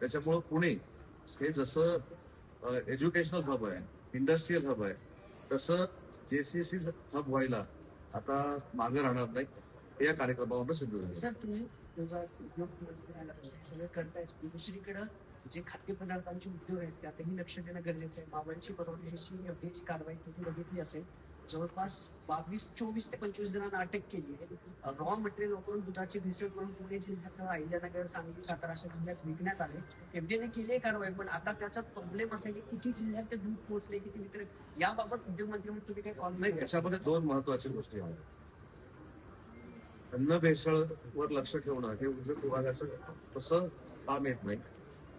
त्याच्यामुळं पुणे हे जसं एज्युकेशनल हब आहे, इंडस्ट्रीयल हब आहे, तसं जेसीसी हब व्हायला आता मागे राहणार नाही, हे या कार्यक्रमावर सिद्ध झालं. सर तुम्ही उद्योग सगळं करतायच, दुसरीकडे जे खाद्यपदार्थांचे उद्योग आहेत त्यातही लक्ष देणं गरजेचं आहे. बाबांची परवानगीची एफडीची कारवाई तुम्ही बघितली असेल, जवळपास 24 ते 25 जणांना अटक केली आहे. रॉ मटेरियल वापरून दुधाची भेसळ करून पुणे जिल्ह्यासह अहिल्यानगर, सांगली, सातारा अशा जिल्ह्यात विकण्यात आले. एफडीने केली आहे कारवाई, पण आता त्याचा प्रॉब्लेम असा आहे की किती जिल्ह्यात ते दूध पोहोचले, किती वितरण, याबाबत उद्योगमंत्री म्हणून तुम्ही काय कॉल नाही. याच्यामध्ये दोन महत्वाच्या गोष्टी आहेत. अन्न भेसळवर लक्ष ठेवणं हे उद्योग विभागाचं तसं काम येत नाही,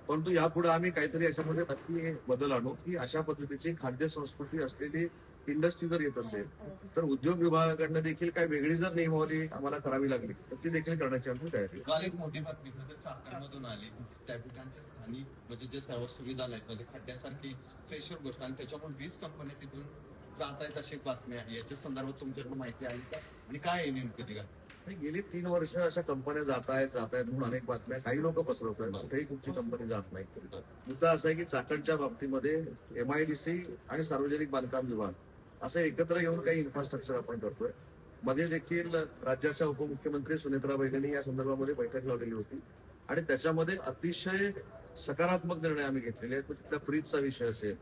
परंतु यापुढे आम्ही काहीतरी याच्यामध्ये नक्की बदल आणू की अशा पद्धतीची खाद्य संस्कृती असलेली इंडस्ट्री जर येत असेल तर उद्योग विभागाकडनं देखील काही वेगळी जर नियमावली आम्हाला करावी लागली तर ती देखील करण्याची आमची तयारी. काल एक मोठी बातमी चाकणमधून आली, त्या स्थानिक म्हणजे जे सर्व सुविधा आहेत म्हणजे खड्ड्यासारखी फ्रेशर गोष्ट आणि त्याच्यामुळे 20 कंपन्या तिथून जात आहेत अशी बातमी आहे. याच्या संदर्भात तुमच्याकडे माहिती आहे का आणि काय आहे नेमकं? गेली 3 वर्ष अशा कंपन्या जात आहेत म्हणून अनेक बातम्या काही लोक पसरवतात. कुठेही तुमची कंपनी जात नाही. मुद्दा असा आहे की चाकणच्या बाबतीमध्ये MIDC आणि सार्वजनिक बांधकाम विभाग असं एकत्र येऊन काही इन्फ्रास्ट्रक्चर आपण करतोय. मध्ये देखील राज्याच्या उपमुख्यमंत्री सुनेत्राबाई यांनी या संदर्भामध्ये बैठक लावलेली होती आणि त्याच्यामध्ये अतिशय सकारात्मक निर्णय आम्ही घेतलेले आहेत. तिथल्या फ्रीजचा विषय असेल,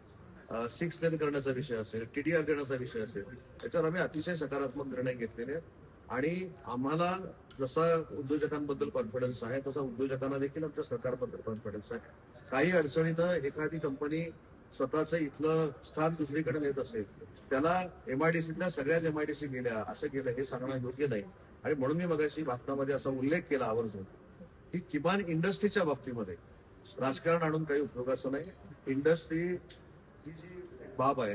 6 लेन करण्याचा विषय असेल, TDR देण्याचा विषय असेल, त्याच्यावर आम्ही अतिशय सकारात्मक निर्णय घेतलेले आहेत. आणि आम्हाला जसा उद्योजकांबद्दल कॉन्फिडन्स आहे तसा उद्योजकांना देखील आमच्या सरकारबद्दल कॉन्फिडन्स आहे. काही अडचणीत एखादी कंपनी स्वतःचं इथलं स्थान दुसरीकडे नेत असेल त्याला MIDCतल्या सगळ्याच MIDC गेल्या असं केलं हे सांगणं योग्य नाही. आणि म्हणून मी मगाशी भाषणामध्ये असा उल्लेख केला आवर्जून की किमान इंडस्ट्रीच्या बाबतीमध्ये राजकारण आणून काही उपयोगाचं नाही. इंडस्ट्री ही जी बाब आहे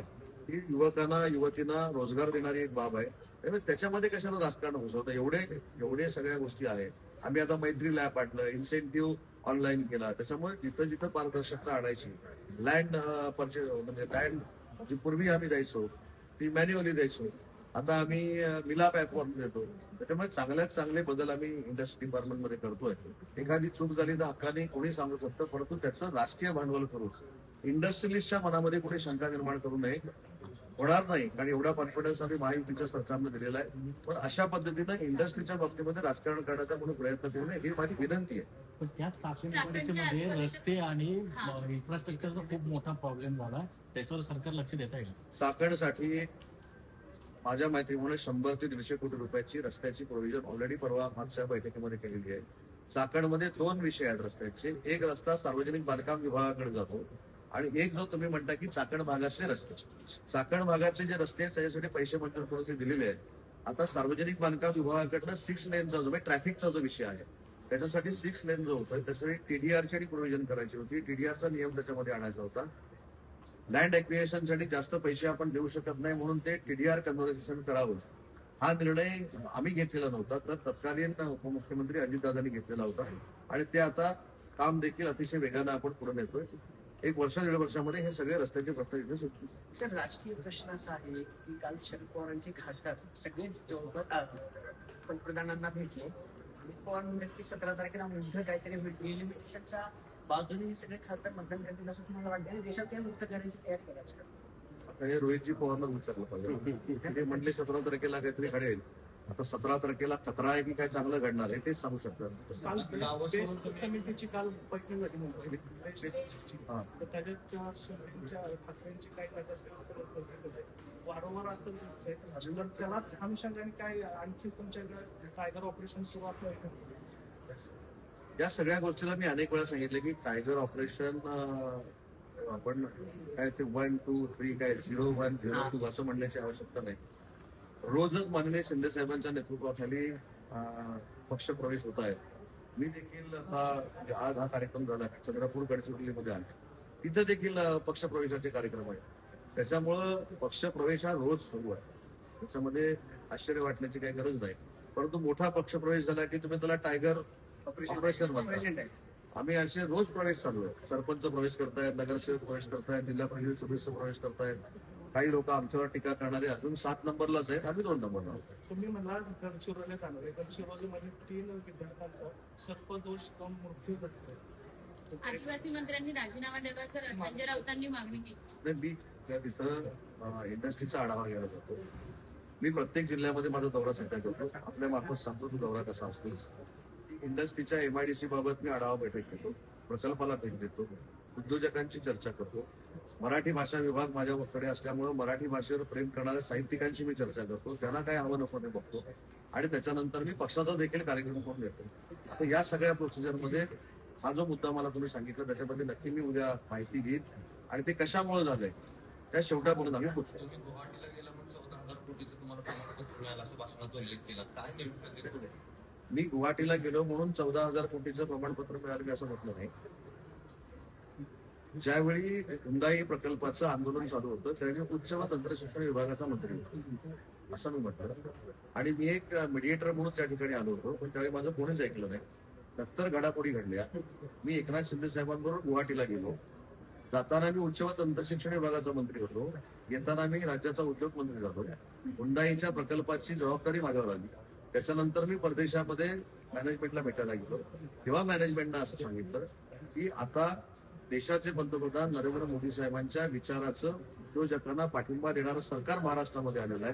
ही युवकांना युवतींना रोजगार देणारी एक बाब आहे. त्यामुळे त्याच्यामध्ये कशाला राजकारण घुसवतं? एवढे सगळ्या गोष्टी आहेत. आम्ही आता मैत्री लॅब आणलं, इन्सेंटिव्ह ऑनलाईन केला. त्याच्यामुळे जिथं जिथं पारदर्शकता आणायची, लँड परचेस म्हणजे लँड जी पूर्वी आम्ही द्यायचो ती मॅन्युअली द्यायचो, आता आम्ही मिलाप ऍपवरून देतो. त्याच्यामुळे चांगल्यात चांगले बदल आम्ही इंडस्ट्री डिपार्टमेंटमध्ये करतोय. एखादी चूक झाली तर हक्काने कोणी सांगू शकतं, परंतु त्याचं राजकीय भांडवल करून इंडस्ट्रियलिस्टच्या मनामध्ये कुठे शंका निर्माण करू नये. होणार नाही, कारण एवढा कॉन्फिडन्स आम्ही महायुतीच्या सरकारनं दिलेला आहे. पण अशा पद्धतीनं इंडस्ट्रीच्या बाबतीमध्ये राजकारण करण्याचा कोणी प्रयत्न करू नये ही माझी विनंती आहे. पण त्यात चाकणमध्ये रस्ते आणि इन्फ्रास्ट्रक्चरचा खूप मोठा प्रॉब्लेम झाला, त्याच्यावर सरकार लक्ष देत आहे. चाकणसाठी माझ्या माहितीमुळे 100 ते 150 कोटी रुपयाची रस्त्याची प्रोव्हिजन ऑलरेडी परवा मागच्या बैठकीमध्ये केलेली आहे. चाकणमध्ये 2 विषय आहेत रस्त्याचे. एक रस्ता सार्वजनिक बांधकाम विभागाकडे जातो आणि एक जो तुम्ही म्हणता की चाकण भागातले रस्ते. चाकण भागातले जे रस्ते आहेत त्याच्यासाठी पैसे मंजूर करून दिलेले आहेत. आता सार्वजनिक बांधकाम विभागाकडनं 6 लेनचा जो ट्रॅफिकचा जो विषय आहे त्याच्यासाठी 6 लेन जो होता त्याच्यासाठी TDRची प्रोव्हिजन करायची होती. TDRचा नियम त्याच्यामध्ये आणायचा होता. लँड ॲक्विजिशनसाठी जास्त पैसे आपण देऊ शकत नाही म्हणून ते TDR कन्व्हर्सेशन करावं हा निर्णय आम्ही घेतलेला नव्हता, तर तत्कालीन उपमुख्यमंत्री अजितदादांनी घेतलेला होता आणि ते आता काम देखील अतिशय वेगानं आपण पुढे नेतोय. 1 वर्ष 1.5 वर्षामध्ये हे सगळे रस्त्याचे प्रश्न इथे सुटतील. सर, राजकीय प्रश्न असा आहे की काल शरद पवारांचे खासदार सगळेच जवळपास पंतप्रधानांना भेटले आणि पवार म्हणतात की 17 तारखेला मुद्दा काहीतरी होईल. एलिमिनेशनच्या बाजूने सगळे खासदार मतदान करतील असं तुम्हाला वाटतं आणि देशात मुक्त करण्याची तयारी करायची. आता हे रोहितजी पवारला विचारलं पाहिजे. ते म्हटले 17 तारखेला काहीतरी घडेल. आता 17 तारखेला खतरा आहे की काय चांगलं घडणार आहे तेच सांगू शकतात. समितीची काल बैठक झाली मुंबईत, तर त्याच्या ठाकरेंची काय वारंवार असं त्यालाच अनुषंगाने काय आणखी तुमच्याकडे टायगर ऑपरेशन सुरुवात होईल? या सगळ्या गोष्टीला मी अनेक वेळा सांगितलं की टायगर ऑपरेशन आपण काय ते 1, 2, 3 काय 0, 1, 0, 2 असं म्हणण्याची आवश्यकता नाही. रोजच माननीय शिंदे साहेबांच्या नेतृत्वाखाली पक्षप्रवेश होत आहे. मी देखील आज हा कार्यक्रम झाला चंद्रपूर गडचिरोलीमध्ये आहे, तिथं देखील पक्षप्रवेशाचे कार्यक्रम आहेत. त्याच्यामुळं पक्षप्रवेश हा रोज सुरू आहे, त्याच्यामध्ये आश्चर्य वाटण्याची काही गरज नाही. परंतु मोठा पक्षप्रवेश झाला की तुम्ही त्याला टायगर ऑपरेशन म्हणता. आम्ही असे रोज प्रवेश चालू आहे. सरपंच प्रवेश करतायत, नगरसेवक प्रवेश करतायत, जिल्हा परिषद सदस्य प्रवेश करतायत. काही लोक आमच्यावर टीका करणारे अजून 7 नंबरलाच आहेत, आम्ही 2 नंबरला आहोत. तुम्ही म्हणला गडचिरोलीत आलो, गडचिरोलीमध्ये 3 विद्यार्थ्यांचा सर्पदोष कम मृत्यू झाला. आदिवासी मंत्र्यांनी राजीनामा द्यावा असं संजय राऊतांनी मागणी केली. नाही, मी त्या तिथं इंडस्ट्रीचा आढावा घ्यायला जातो. मी प्रत्येक जिल्ह्यामध्ये माझा दौरा सध्या करतो. आपल्या मार्फत सांगतो तो दौरा कसा असतो. इंडस्ट्रीच्या MIDC बाबत मी आढावा बैठक घेतो, प्रकल्पाला भेट देतो, उद्योजकांची चर्चा करतो. मराठी भाषा विभाग माझ्याकडे असल्यामुळे मराठी भाषेवर प्रेम करणाऱ्या साहित्यिकांची मी चर्चा करतो. त्यांना काय हवं नको ते बघतो आणि त्याच्यानंतर मी पक्षाचा देखील कार्यक्रम करून देतो. आता या सगळ्या प्रोसिजरमध्ये हा जो मुद्दा मला तुम्ही सांगितला त्याच्यामध्ये नक्की मी उद्या माहिती घेईन आणि ते कशामुळे झालंय त्या शेवटापर्यंत आम्ही पोहोचतो. तुम्ही गुवाहाटीला गेला म्हणून 14,000 कोटीचं तुम्हाला प्रमाणपत्र मिळालं असं भाषणात उल्लेख केला. काय नेमकं ते पुढे? मी गुवाहाटीला गेलो म्हणून 14,000 कोटीचं प्रमाणपत्र मिळालं मी असं म्हटलं नाही. ज्यावेळी हुंदाई प्रकल्पाचं आंदोलन चालू होतं त्यावेळी उच्च व तंत्रशिक्षण विभागाचा मंत्री होता असं मी म्हटलं आणि मी एक मीडिएटर म्हणून त्या ठिकाणी आलो होतो. पण त्यावेळी माझं कोणीच ऐकलं नाही. नंतर घडामोडी घडल्या. मी एकनाथ शिंदे साहेबांबरोबर गुवाहाटीला गेलो. जाताना मी उच्च व तंत्रशिक्षण विभागाचा मंत्री होतो. येताना मी राज्याचा उद्योग मंत्री झालो. हुंदाईच्या प्रकल्पाची जबाबदारी माझ्यावर आली. त्याच्यानंतर मी परदेशामध्ये मॅनेजमेंटला भेटायला गेलो. तेव्हा मॅनेजमेंटनं असं सांगितलं की आता देशाचे पंतप्रधान नरेंद्र मोदी साहेबांच्या विचाराचं उद्योजकांना पाठिंबा देणारं सरकार महाराष्ट्रामध्ये आलेलं आहे.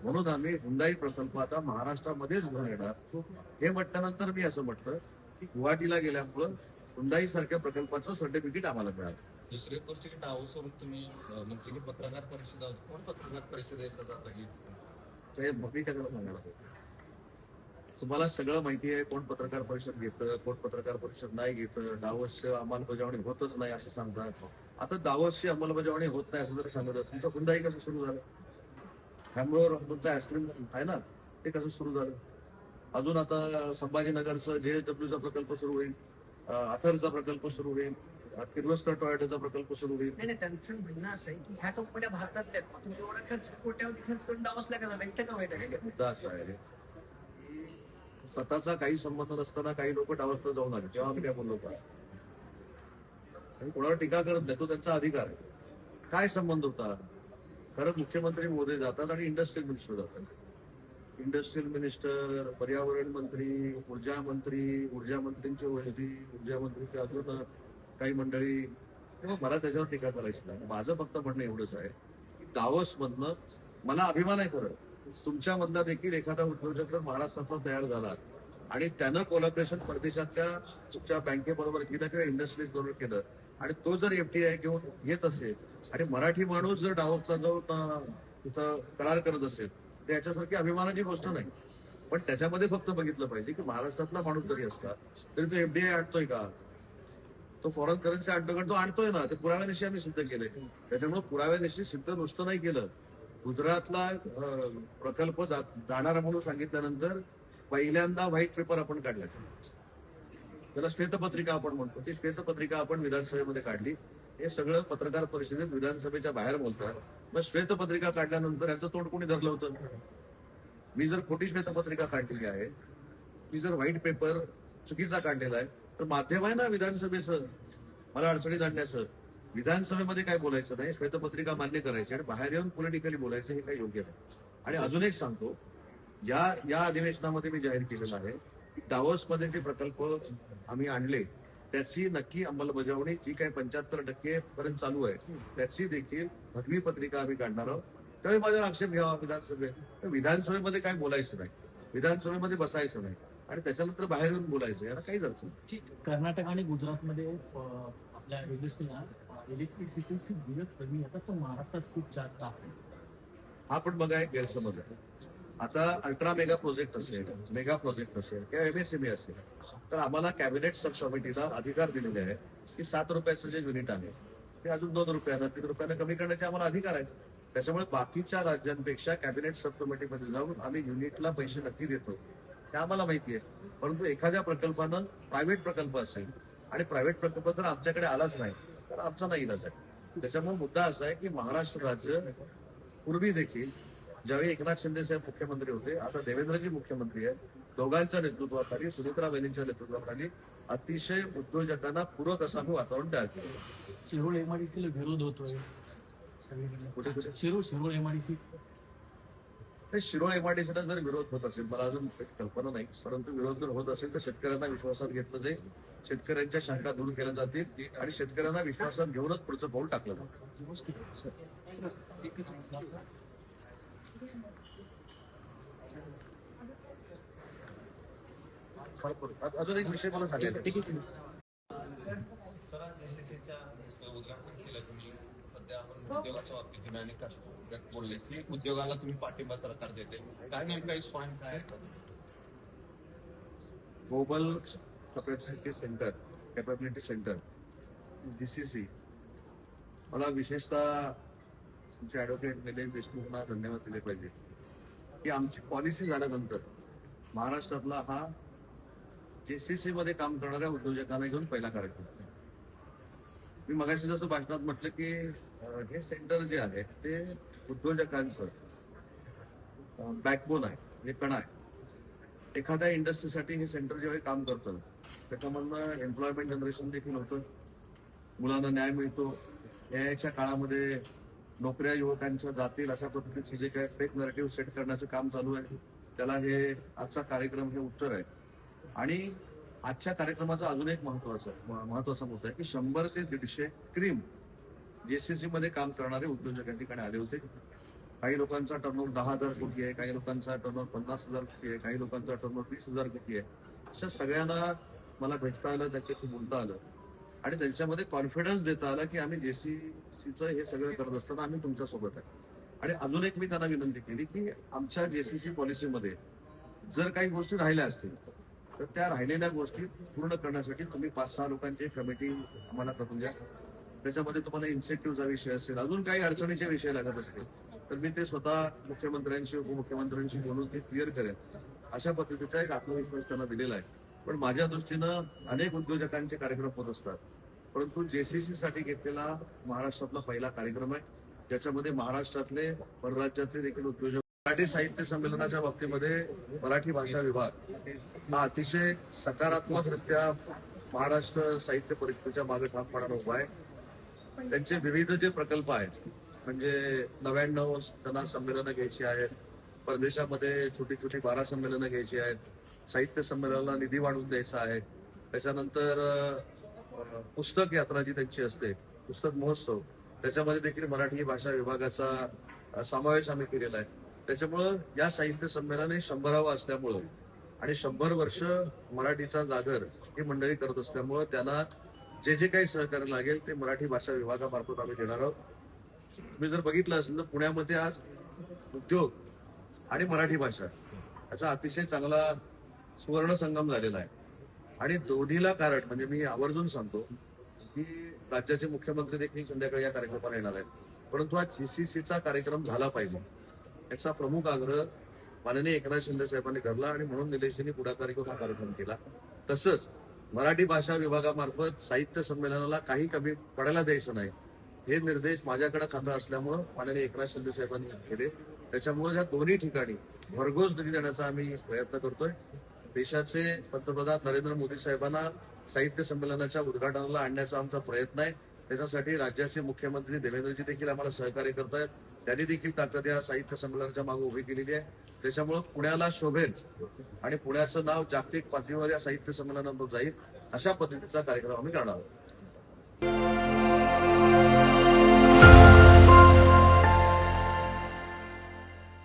म्हणून आम्ही हुंदाई प्रकल्प आता महाराष्ट्रामध्येच घेऊन येणार. हे म्हटल्यानंतर मी असं म्हटलं की गुवाहाटीला गेल्यामुळं हुंदाई सारख्या प्रकल्पाचं सर्टिफिकेट आम्हाला मिळालं. दुसरी गोष्ट की डावोसवरून तुम्ही म्हटलं की पत्रकार परिषद कोण पत्रकार परिषदेचा जाता की ते मी कशाला सांगणार आहे? तुम्हाला सगळं माहिती आहे. कोण पत्रकार परिषद घेतं, कोण पत्रकार परिषद नाही घेतं. दावोसची अंमलबजावणी होतच नाही असं सांगतात. आता दावोसची अंमलबजावणी होत नाही असं जर सांगत असेल तर हुंदाई कसं सुरू झालं? त्यामुळं तुमचं आईस्क्रीम आहे ना ते कसं सुरू झालं? अजून आता संभाजीनगरचं JSWचा प्रकल्प सुरू होईल, अथरचा प्रकल्प सुरू होईल, किर्लोस्कर टोयोटाचा प्रकल्प सुरू होईल. नाही नाही, त्यांचं म्हणणं असं आहे की ह्या कंपन्या भारतातल्या आहेत. मग तुम्ही एवढा खर्च कोट्यावधी खर्च करून डावसला का झाला? इथं का वाईट आहे? मुद्दा असा आहे की स्वतःचा काही संबंध नसताना काही लोक डावसला जाऊन आले तेव्हा आम्ही काय बोललो का? आणि कोणावर टीका करत नाही, तो त्यांचा अधिकार आहे. काय संबंध होता? खरं मुख्यमंत्री मोदी जातात आणि इंडस्ट्रियल मिनिस्टर जातात. इंडस्ट्रियल मिनिस्टर, पर्यावरण मंत्री, ऊर्जा मंत्रींची ओळखी, ऊर्जा मंत्रीचे अजून काही मंडळी. तेव्हा मला त्याच्यावर टीका करायची नाही. माझं फक्त म्हणणं एवढंच आहे की दावोसमधनं मला अभिमान आहे. खरं तुमच्यामधला देखील एखादा उद्योजक जर महाराष्ट्रातला तयार झाला आणि त्यानं कोलॅबरेशन परदेशातल्या तुमच्या बँकेबरोबर केलं किंवा इंडस्ट्रीज बरोबर केलं आणि तो जर FDI घेऊन येत असेल आणि मराठी माणूस जर डावोसला जाऊन तिथं करार करत असेल तर याच्यासारखी अभिमानाची गोष्ट नाही. पण त्याच्यामध्ये फक्त बघितलं पाहिजे की महाराष्ट्रातला माणूस जरी असला तरी तो FDI आणतोय का, तो फॉरेन करन्सी आणतो का? तो आणतोय ना. ते पुराव्यानिशी आम्ही सिद्ध केले. त्याच्यामुळे पुराव्यानिशी सिद्ध नुसतं नाही केलं. गुजरातला प्रकल्प जाणार म्हणून सांगितल्यानंतर पहिल्यांदा व्हाईट पेपर आपण काढला. त्याला श्वेतपत्रिका आपण म्हणतो. ती श्वेतपत्रिका आपण विधानसभेमध्ये काढली. हे सगळं पत्रकार परिषदेत विधानसभेच्या बाहेर बोलतात. मग श्वेतपत्रिका काढल्यानंतर यांचं तोंड कोणी धरलं होतं? मी जर खोटी श्वेतपत्रिका काढलेली आहे, मी जर व्हाईट पेपर चुकीचा काढलेला आहे तर माध्यम आहे ना विधानसभेचं मला अडचणीत आणण्याचं. विधानसभेमध्ये काय बोलायचं नाही, श्वेतपत्रिका मान्य करायची आणि बाहेर येऊन पॉलिटिकली बोलायचं हे काही योग्य नाही. आणि अजून एक सांगतो, या अधिवेशनामध्ये मी जाहीर केलेलं आहे की दावोसमध्ये जे प्रकल्प आम्ही आणले त्याची नक्की अंमलबजावणी जी काही 75% पर्यंत चालू आहे त्याची देखील भगवी पत्रिका आम्ही काढणार आहोत. त्यावेळी माझ्यावर आक्षेप घ्यावा विधानसभेत. विधानसभेमध्ये काय बोलायचं नाही, विधानसभेमध्ये बसायचं नाही आणि त्याच्यानंतर बाहेर येऊन बोलायचं, याला काहीच अर्थ नाही. कर्नाटक आणि गुजरातमध्ये आपल्या इंडस्ट्रीला इलेक्ट्रिसिटीची बिल कमी येतात पण महाराष्ट्रात खूप जास्त आहे. हा पण बघा एक गैरसमज आहे. आता अल्ट्रा मेगा प्रोजेक्ट असेल, मेगा प्रोजेक्ट असेल किंवा MSME असेल तर आम्हाला कॅबिनेट सब कमिटीला अधिकार दिलेले आहे की 7 रुपयाचं जे युनिट आहे ते अजून 2 रुपयानं 3 रुपयानं कमी करण्याचे आम्हाला अधिकार आहे. त्याच्यामुळे बाकीच्या राज्यांपेक्षा कॅबिनेट सब कमिटीमध्ये जाऊन आम्ही युनिटला पैसे नक्की देतो ते आम्हाला माहिती आहे. परंतु एखाद्या प्रकल्पानं प्रायव्हेट प्रकल्प असेल आणि प्रायव्हेट प्रकल्प जर आमच्याकडे आलाच नाही तर आमचा नाही इलाज आहे. त्याच्यामुळे मुद्दा असा आहे की महाराष्ट्र राज्य पूर्वी देखील ज्यावेळी एकनाथ शिंदे साहेब मुख्यमंत्री होते, आता देवेंद्रजी मुख्यमंत्री आहेत, दोघांच्या नेतृत्वाखाली, सुमित्रा वेलींच्या नेतृत्वाखाली अतिशय उद्योजकांना पूरक असं आम्ही वातावरण तयार केलं. शिरूर MIDC ला विरोध होतोय कुठे कुठे शिरूर MIDC ते शिरोळ एमआयडीसीला जर विरोध होत असेल, मला अजून काही कल्पना नाही, परंतु विरोध जर होत असेल तर शेतकऱ्यांना विश्वासात घेतलं जाईल, शेतकऱ्यांच्या शंका दूर केल्या जातील आणि शेतकऱ्यांना विश्वासात घेऊनच पुढचं पाऊल टाकलं जाईल. एकच मिनिट. अजून एक विषय मला सांगायचा आहे. सर आज JCCच्या उद्घाटन केलं तुम्ही. सध्या आपण उद्योगाच्या बाबतीत तुम्ही अनेक व्यक्त बोलले की उद्योगाला तुम्ही पाठिंबा सरकार देते. काय नेमका पॉईंट काय आहे? ग्लोबल कॅपॅबिलिटी सेंटर GCC, मला विशेषतः तुमचे ऍडव्होकेट निलेश देशमुखांना धन्यवाद दिले पाहिजे की आमची पॉलिसी झाल्यानंतर महाराष्ट्रातला हा JCC मध्ये काम करणाऱ्या उद्योजकांना घेऊन पहिला कार्यक्रम. मी मगाशी जसं भाषणात म्हटलं की हे सेंटर जे आहे ते उद्योजकांचं बॅकबोन आहे, हे कणा आहे. एखाद्या इंडस्ट्रीसाठी हे सेंटर जेव्हा काम करतं त्याच्यामधनं एम्प्लॉयमेंट जनरेशन देखील होतं, मुलांना न्याय मिळतो. न्यायाच्या काळामध्ये नोकऱ्या युवकांच्या जातील अशा पद्धतीचे जे काही फेक नरेटिव्ह सेट करण्याचं काम चालू आहे त्याला हे आजचा कार्यक्रम हे उत्तर आहे. आणि आजच्या कार्यक्रमाचा अजून एक महत्वाचा मुद्दा आहे की 100 ते 150 क्रीम JCC मध्ये काम करणारे उद्योजक या ठिकाणी आले होते. काही लोकांचा टर्नओव्हर 10,000 कोटी आहे, काही लोकांचा टर्नओव्हर 50,000 कोटी आहे, काही लोकांचा टर्नओव्हर 20,000 कोटी आहे. अशा सगळ्यांना मला भेटता आलं, त्यांच्याशी बोलता आलं आणि त्यांच्यामध्ये कॉन्फिडन्स देता आला की आम्ही JCCचं हे सगळं करत असताना आम्ही तुमच्यासोबत आहे. आणि अजून एक मी त्यांना विनंती केली की आमच्या JCC पॉलिसीमध्ये जर काही गोष्टी राहिल्या असतील तर त्या राहिलेल्या गोष्टी पूर्ण करण्यासाठी तुम्ही 5-6 लोकांची एक कमिटी आम्हाला करून द्या. त्याच्यामध्ये तुम्हाला इन्सेंटिव्हचा विषय असेल, अजून काही अडचणीचे विषय लागत असतील तर मी ते स्वतः मुख्यमंत्र्यांशी उपमुख्यमंत्र्यांशी बोलून ते क्लिअर करेन. अशा पद्धतीचा एक आत्मविश्वास त्यांना दिलेला आहे. पण माझ्या दृष्टीनं अनेक उद्योजकांचे कार्यक्रम होत असतात, परंतु JCC साठी घेतलेला महाराष्ट्रातला पहिला कार्यक्रम आहे ज्याच्यामध्ये महाराष्ट्रातले परराज्यातले देखील उद्योजक. मराठी साहित्य संमेलनाच्या बाबतीमध्ये मराठी भाषा विभाग हा अतिशय सकारात्मकरित्या महाराष्ट्र साहित्य परिषदेच्या मागे ठामपणाने उभा आहे. त्यांचे विविध जे प्रकल्प आहेत म्हणजे 99 त्यांना संमेलनं घ्यायची आहेत, परदेशामध्ये छोटी छोटी 12 संमेलनं घ्यायची आहेत, साहित्य संमेलनाला निधी वाढवून द्यायचा आहे, त्याच्यानंतर पुस्तक यात्रा जी त्यांची असते, पुस्तक महोत्सव, त्याच्यामध्ये देखील मराठी भाषा विभागाचा समावेश आम्ही केलेला आहे. त्याच्यामुळं या साहित्य संमेलन हे 100वे असल्यामुळं आणि 100 वर्ष मराठीचा जागर ही मंडळी करत असल्यामुळं त्यांना जे जे काही सहकार्य लागेल ते मराठी भाषा विभागामार्फत आम्ही देणार आहोत. तुम्ही जर बघितलं असेल तर पुण्यामध्ये आज उद्योग आणि मराठी भाषा याचा अतिशय चांगला सुवर्ण संगम झालेला आहे. आणि दोन्हीला कारण म्हणजे मी आवर्जून सांगतो की राज्याचे मुख्यमंत्री देखील संध्याकाळी या कार्यक्रमाला येणार आहेत, परंतु हा JCCचा कार्यक्रम झाला पाहिजे याचा प्रमुख आग्रह माननीय एकनाथ शिंदे साहेबांनी धरला आणि म्हणून निलेशजींनी पुढाकार घेऊन हा कार्यक्रम केला. तसंच मराठी भाषा विभागामार्फत साहित्य संमेलनाला काही कमी पडायला द्यायचं नाही हे निर्देश माझ्याकडे खातं असल्यामुळं माननीय एकनाथ शिंदे साहेबांनी केले. त्याच्यामुळे या दोन्ही ठिकाणी भरघोस निधी देण्याचा आम्ही प्रयत्न करतोय. देशाचे पंतप्रधान नरेंद्र मोदी साहेबांना साहित्य संमेलनाच्या उद्घाटनाला आणण्याचा आमचा प्रयत्न आहे. त्याच्यासाठी राज्याचे मुख्यमंत्री देवेंद्रजी देखील आम्हाला सहकार्य करत आहेत. त्यांनी देखील ताकद या साहित्य संमेलनाच्या मागे उभी केलेली आहे. त्याच्यामुळे पुण्याला शोभेल आणि पुण्याचं नाव जागतिक पातळीवर या साहित्य संमेलनानंतर जाईल अशा पद्धतीचा कार्यक्रम आम्ही करणार आहोत.